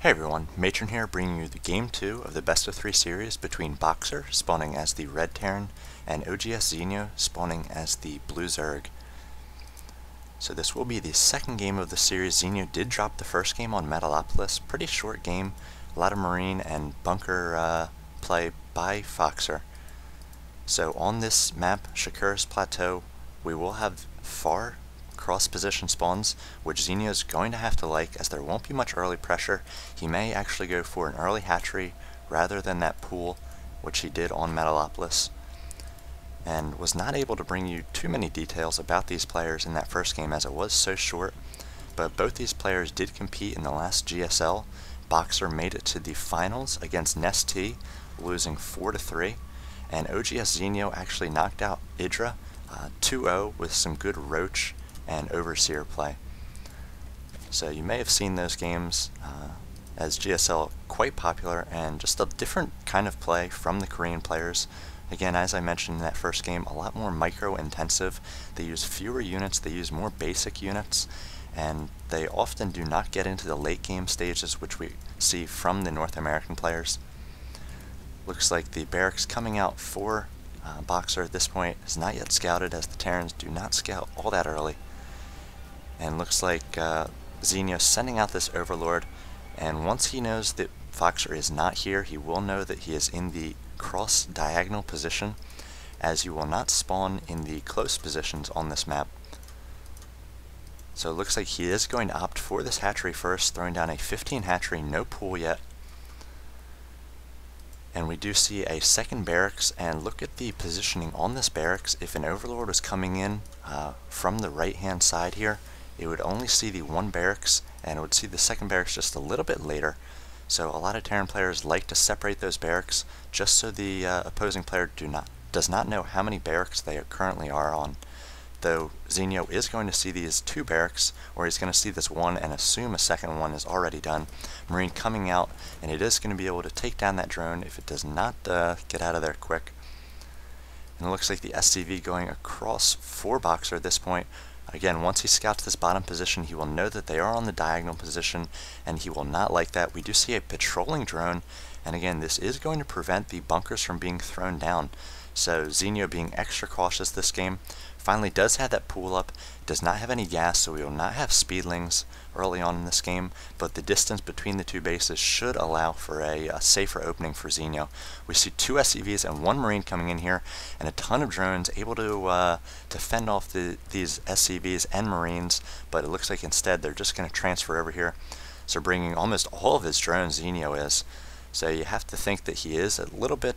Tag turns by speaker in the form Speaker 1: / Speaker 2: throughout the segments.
Speaker 1: Hey everyone, Matron here bringing you the Game 2 of the Best of 3 series between Boxer, spawning as the Red Terran, and OGS Zenio, spawning as the Blue Zerg. So this will be the second game of the series. Zenio did drop the first game on Metalopolis. Pretty short game, a lot of marine and bunker play by Foxer. So on this map, Shakura's Plateau, we will have far cross-position spawns, which Zenio is going to have to like, as there won't be much early pressure. He may actually go for an early hatchery rather than that pool, which he did on Metalopolis, and was not able to bring you too many details about these players in that first game as it was so short. But both these players did compete in the last GSL. Boxer made it to the finals against Nest T, losing 4-3, and OGS Zenio actually knocked out Idra 2-0 with some good Roach and Overseer play. So you may have seen those games as GSL quite popular and just a different kind of play from the Korean players. Again, as I mentioned in that first game, a lot more micro intensive. They use fewer units, they use more basic units, and they often do not get into the late game stages, which we see from the North American players. Looks like the barracks coming out for Boxer at this point is not yet scouted, as the Terrans do not scout all that early. And looks like Zenio sending out this Overlord, and once he knows that Foxer is not here, he will know that he is in the cross-diagonal position, as you will not spawn in the close positions on this map. So it looks like he is going to opt for this hatchery first, throwing down a 15 hatchery, no pool yet. And we do see a second barracks, and look at the positioning on this barracks. If an Overlord was coming in from the right hand side here, it would only see the one barracks, and it would see the second barracks just a little bit later. So a lot of Terran players like to separate those barracks just so the opposing player does not know how many barracks they currently are on. Though Zenio is going to see these two barracks, or he's going to see this one and assume a second one is already done. Marine coming out, and it is going to be able to take down that drone if it does not get out of there quick. And it looks like the SCV going across for Boxer at this point. Again, once he scouts this bottom position, he will know that they are on the diagonal position, and he will not like that. We do see a patrolling drone, and again, this is going to prevent the bunkers from being thrown down. So Zenio, being extra cautious this game, finally does have that pool up, does not have any gas, so we will not have speedlings early on in this game, but the distance between the two bases should allow for a safer opening for Zenio. We see two SCVs and one Marine coming in here, and a ton of drones able to fend off these SCVs and Marines, but it looks like instead they're just going to transfer over here. So bringing almost all of his drones, Zenio is. So you have to think that he is a little bit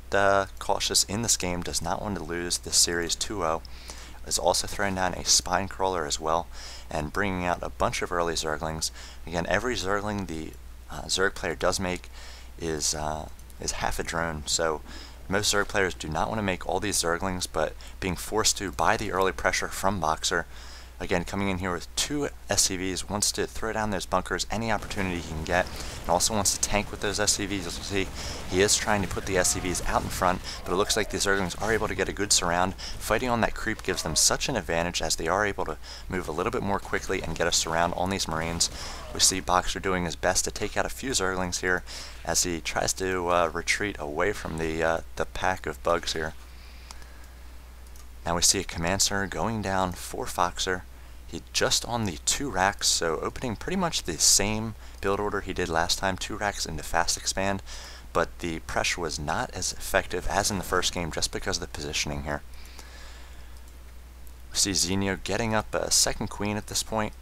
Speaker 1: cautious in this game, does not want to lose this series 2-0. Is also throwing down a spine crawler as well, and bringing out a bunch of early Zerglings. Again, every Zergling the Zerg player does make is half a drone, so most Zerg players do not want to make all these Zerglings, but being forced to by the early pressure from Boxer. Again, coming in here with two SCVs, wants to throw down those bunkers any opportunity he can get, and also wants to tank with those SCVs. As you see, he is trying to put the SCVs out in front, but it looks like the Zerglings are able to get a good surround. Fighting on that creep gives them such an advantage, as they are able to move a little bit more quickly and get a surround on these Marines. We see Boxer doing his best to take out a few Zerglings here, as he tries to retreat away from the pack of bugs here. Now we see a command center going down for Foxer. He just on the 2 racks, so opening pretty much the same build order he did last time, 2 racks into fast expand, but the pressure was not as effective as in the first game just because of the positioning here. We see Zenio getting up a second queen at this point,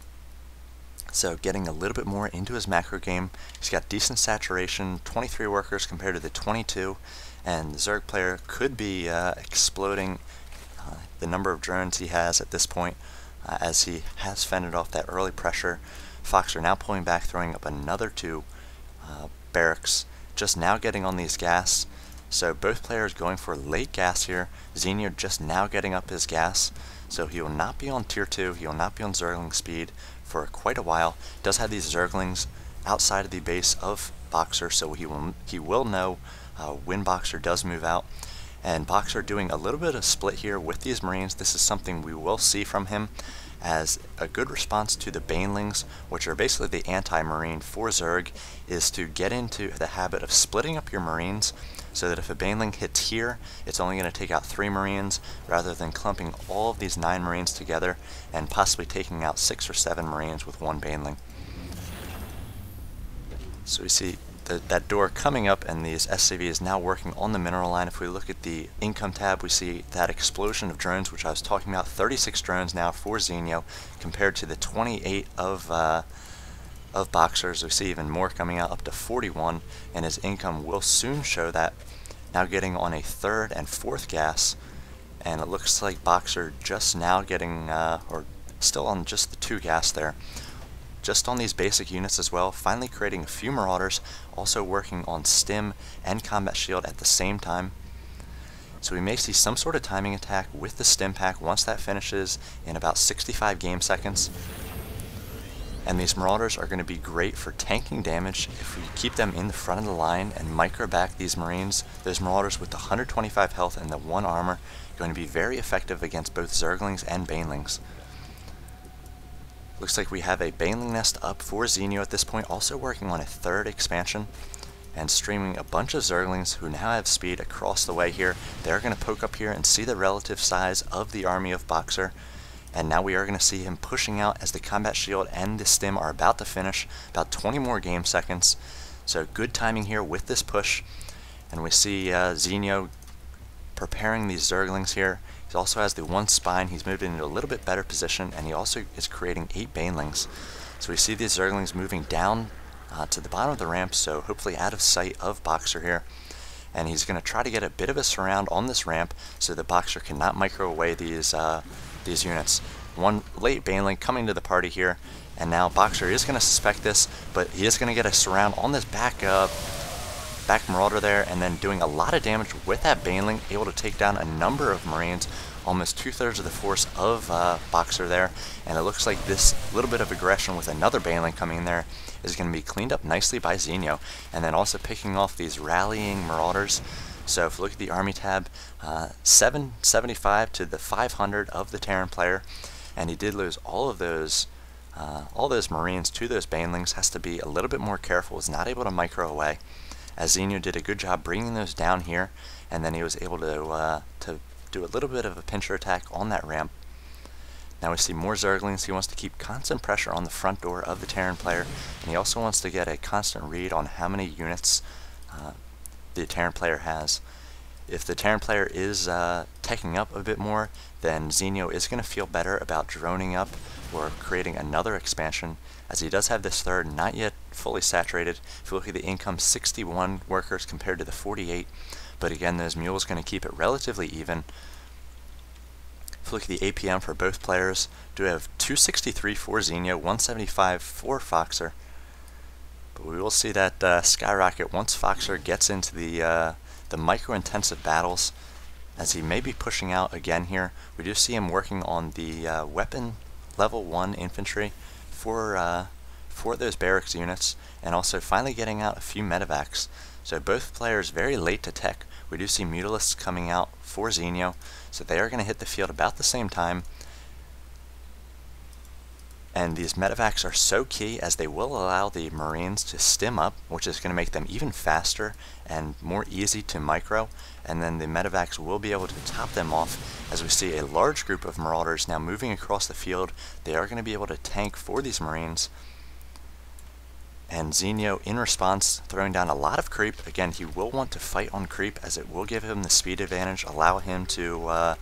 Speaker 1: so getting a little bit more into his macro game. He's got decent saturation, 23 workers compared to the 22, and the Zerg player could be exploding the number of drones he has at this point. As he has fended off that early pressure. Foxer now pulling back, throwing up another 2 barracks, just now getting on these gas. So both players going for late gas here. Zenio just now getting up his gas, so he will not be on tier 2, he will not be on Zergling speed for quite a while. Does have these Zerglings outside of the base of Boxer, so he will know when Boxer does move out. And Boxer doing a little bit of split here with these Marines. This is something we will see from him, as a good response to the banelings, which are basically the anti-marine for Zerg, is to get into the habit of splitting up your marines so that if a baneling hits here, it's only going to take out 3 marines rather than clumping all of these 9 marines together and possibly taking out 6 or 7 marines with 1 baneling. So we see that door coming up, and these SCV is now working on the mineral line. If we look at the income tab, we see that explosion of drones, which I was talking about. 36 drones now for Zenio compared to the 28 of Boxers. We see even more coming out, up to 41, and his income will soon show that. Now getting on a 3rd and 4th gas, and it looks like Boxer just now getting, or still on just the 2 gas there. Just on these basic units as well, finally creating a few Marauders, also working on Stim and Combat Shield at the same time. So we may see some sort of timing attack with the Stim pack once that finishes in about 65 game seconds. And these Marauders are going to be great for tanking damage if we keep them in the front of the line and micro back these Marines. Those Marauders with the 125 health and the 1 armor are going to be very effective against both Zerglings and Banelings. Looks like we have a Baneling nest up for Zenio at this point, also working on a 3rd expansion and streaming a bunch of Zerglings who now have speed across the way here. They're going to poke up here and see the relative size of the army of Boxer. And now we are going to see him pushing out as the Combat Shield and the Stim are about to finish, about 20 more game seconds. So good timing here with this push. And we see Zenio preparing these Zerglings here. He also has the 1 spine. He's moved into a little bit better position, and he also is creating 8 banelings. So we see these Zerglings moving down to the bottom of the ramp, so hopefully out of sight of Boxer here. And he's going to try to get a bit of a surround on this ramp so that Boxer cannot micro away these units. 1 late baneling coming to the party here, and now Boxer is going to suspect this, but he is going to get a surround on this back Marauder there, and then doing a lot of damage with that baneling, able to take down a number of Marines, almost 2/3 of the force of Boxer there. And it looks like this little bit of aggression with another baneling coming in there is going to be cleaned up nicely by Zenio, and then also picking off these rallying Marauders. So if we look at the army tab, 775 to the 500 of the Terran player, and he did lose all those Marines to those banelings. Has to be a little bit more careful, was not able to micro away, as Zenio did a good job bringing those down here, and then he was able to do a little bit of a pincher attack on that ramp. Now we see more Zerglings. He wants to keep constant pressure on the front door of the Terran player, and he also wants to get a constant read on how many units the Terran player has. If the Terran player is teching up a bit more, then Zenio is going to feel better about droning up or creating another expansion, as he does have this 3rd not yet fully saturated. If you look at the income, 61 workers compared to the 48, but again, those mules going to keep it relatively even. If you look at the APM for both players, do have 263 for Zenio, 175 for Foxer. But we will see that skyrocket once Foxer gets into the micro-intensive battles, as he may be pushing out again here. We do see him working on the weapon level 1 infantry for those barracks units, and also finally getting out a few medevacs. So both players very late to tech. We do see Mutalisks coming out for Zenio, so they are going to hit the field about the same time. And these medevacs are so key, as they will allow the Marines to stim up, which is going to make them even faster and more easy to micro, and then the medevacs will be able to top them off. As we see a large group of Marauders now moving across the field, they are going to be able to tank for these Marines. And Zenio, in response, throwing down a lot of creep. Again, he will want to fight on creep, as it will give him the speed advantage, allow him to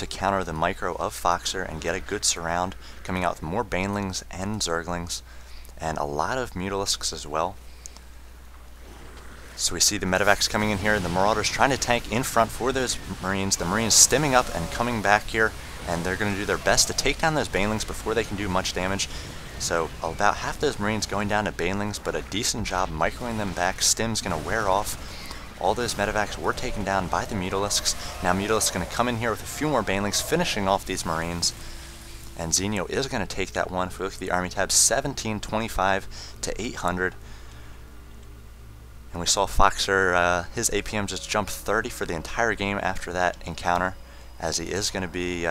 Speaker 1: counter the micro of Foxer and get a good surround, coming out with more Banelings and Zerglings, and a lot of Mutalisks as well. So we see the medevacs coming in here, the Marauders trying to tank in front for those Marines, the Marines stimming up and coming back here, and they're going to do their best to take down those Banelings before they can do much damage. So about half those Marines going down to Banelings, but a decent job microing them back. Stim's going to wear off. All those medevacs were taken down by the Mutalisks. Now Mutalisks going to come in here with a few more Banelings, finishing off these Marines. And Zenio is going to take that one. If we look at the army tab, 1725 to 800. And we saw Foxer, his APM just jumped 30 for the entire game after that encounter. as he is going to be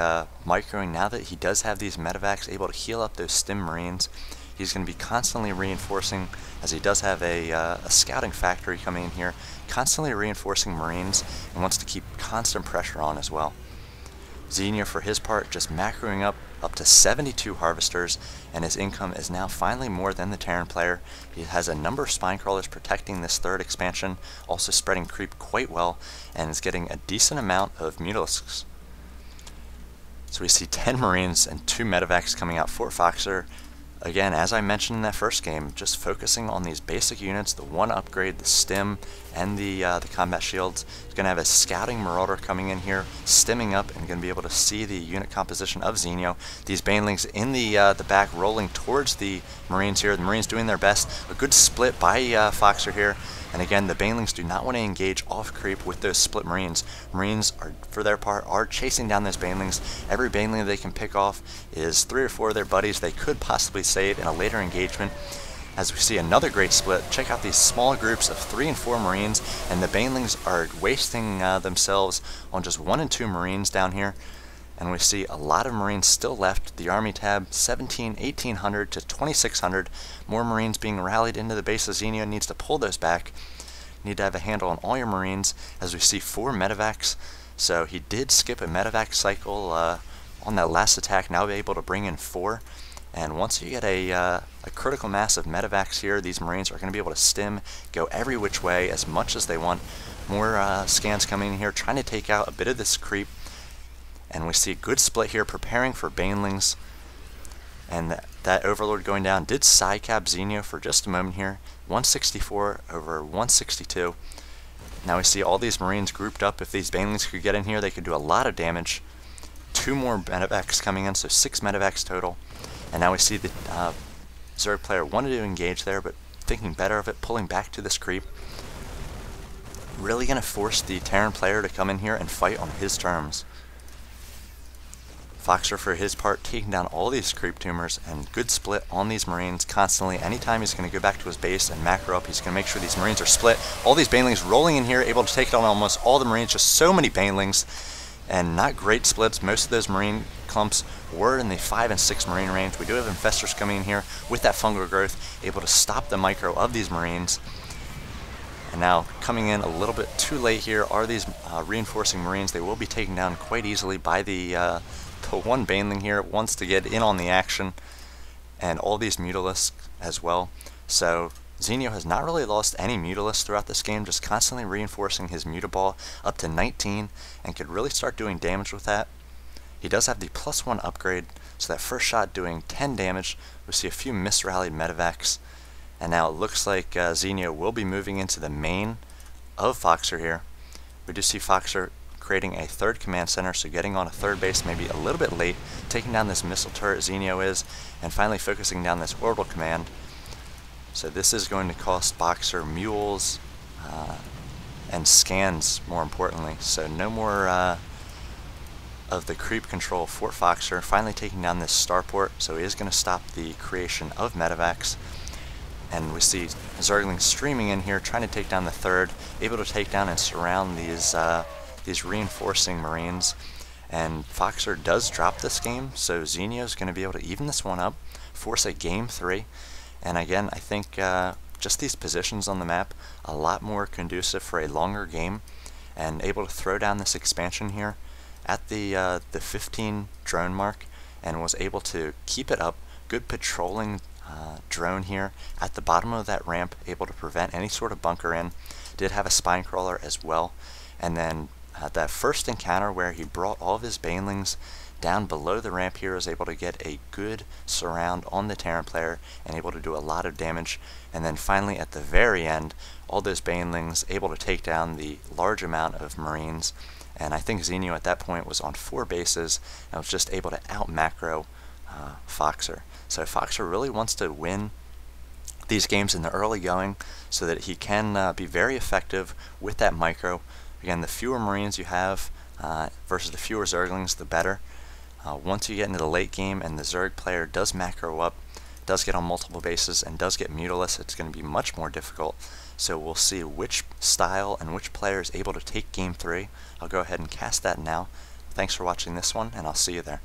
Speaker 1: microing now that he does have these medevacs able to heal up those stim marines. He's going to be constantly reinforcing, as he does have a scouting factory coming in here, constantly reinforcing marines, and wants to keep constant pressure on as well. Zenio, for his part, just macroing up to 72 harvesters, and his income is now finally more than the Terran player. He has a number of spine crawlers protecting this third expansion, also spreading creep quite well, and is getting a decent amount of mutalisks. So we see 10 marines and 2 medevacs coming out for Foxer. Again, as I mentioned in that first game, just focusing on these basic units, the one upgrade, the stim, and the combat shields. He's going to have a scouting marauder coming in here, stimming up, and going to be able to see the unit composition of Zenio. These banelings in the back rolling towards the marines here. The marines doing their best. A good split by Foxer here. And again, the banelings do not want to engage off creep with those split marines. Marines, for their part, are chasing down those banelings. Every baneling they can pick off is 3 or 4 of their buddies they could possibly save in a later engagement. As we see another great split, check out these small groups of 3 and 4 marines, and the banelings are wasting themselves on just 1 and 2 marines down here. And we see a lot of marines still left. The army tab, 1800 to 2600. More marines being rallied into the base of Zenio. Needs to pull those back. Need to have a handle on all your marines, as we see 4 medevacs. So he did skip a medevac cycle on that last attack, now be able to bring in 4. And once you get a critical mass of medevacs here, these marines are going to be able to stim, go every which way as much as they want. More scans coming in here, trying to take out a bit of this creep. And we see a good split here, preparing for banelings. And that Overlord going down did sidecap Zenio for just a moment here. 164 over 162. Now we see all these marines grouped up. If these banelings could get in here, they could do a lot of damage. 2 more medevacs coming in, so 6 medevacs total. And now we see the Zerg player wanted to engage there, but thinking better of it, pulling back to this creep. Really going to force the Terran player to come in here and fight on his terms. Foxer, for his part, taking down all these creep tumors, and good split on these marines constantly. Anytime he's going to go back to his base and macro up, he's going to make sure these marines are split. All these banelings rolling in here, able to take down almost all the marines. Just so many banelings, and not great splits. Most of those marine clumps were in the 5 and 6 marine range. We do have infestors coming in here with that fungal growth, able to stop the micro of these marines. And now coming in a little bit too late here are these reinforcing marines. They will be taken down quite easily by the one baneling here. Wants to get in on the action, and all these mutalisks as well. So Zenio has not really lost any mutalisks throughout this game, just constantly reinforcing his mutaball up to 19, and could really start doing damage with that. He does have the +1 upgrade, so that first shot doing 10 damage. We see a few misrallied medevacs, and now it looks like Zenio will be moving into the main of Foxer here. We do see Foxer creating a 3rd command center, so getting on a 3rd base maybe a little bit late, taking down this missile turret Zenio is, and finally focusing down this orbital command. So this is going to cost Boxer mules and scans, more importantly. So no more of the creep control for Foxer. Finally taking down this starport, so he is going to stop the creation of medevacs. And we see Zerglings streaming in here, trying to take down the 3rd, able to take down and surround these reinforcing marines. And Foxer does drop this game, so Zenio's going to be able to even this one up, force a game 3. And again, I think just these positions on the map, a lot more conducive for a longer game, and able to throw down this expansion here at the 15 drone mark, and was able to keep it up. Good patrolling drone here at the bottom of that ramp, able to prevent any sort of bunker in. Did have a spine crawler as well. And then that first encounter where he brought all of his banelings down below the ramp here, was able to get a good surround on the Terran player and able to do a lot of damage. And then finally at the very end, all those banelings able to take down the large amount of marines. And I think Zenio at that point was on 4 bases and was just able to out macro Foxer. So Foxer really wants to win these games in the early going so that he can be very effective with that micro. Again, the fewer marines you have versus the fewer Zerglings, the better. Once you get into the late game and the Zerg player does macro up, does get on multiple bases, and does get mutalisks, it's going to be much more difficult. So we'll see which style and which player is able to take game 3. I'll go ahead and cast that now. thanks for watching this one, and I'll see you there.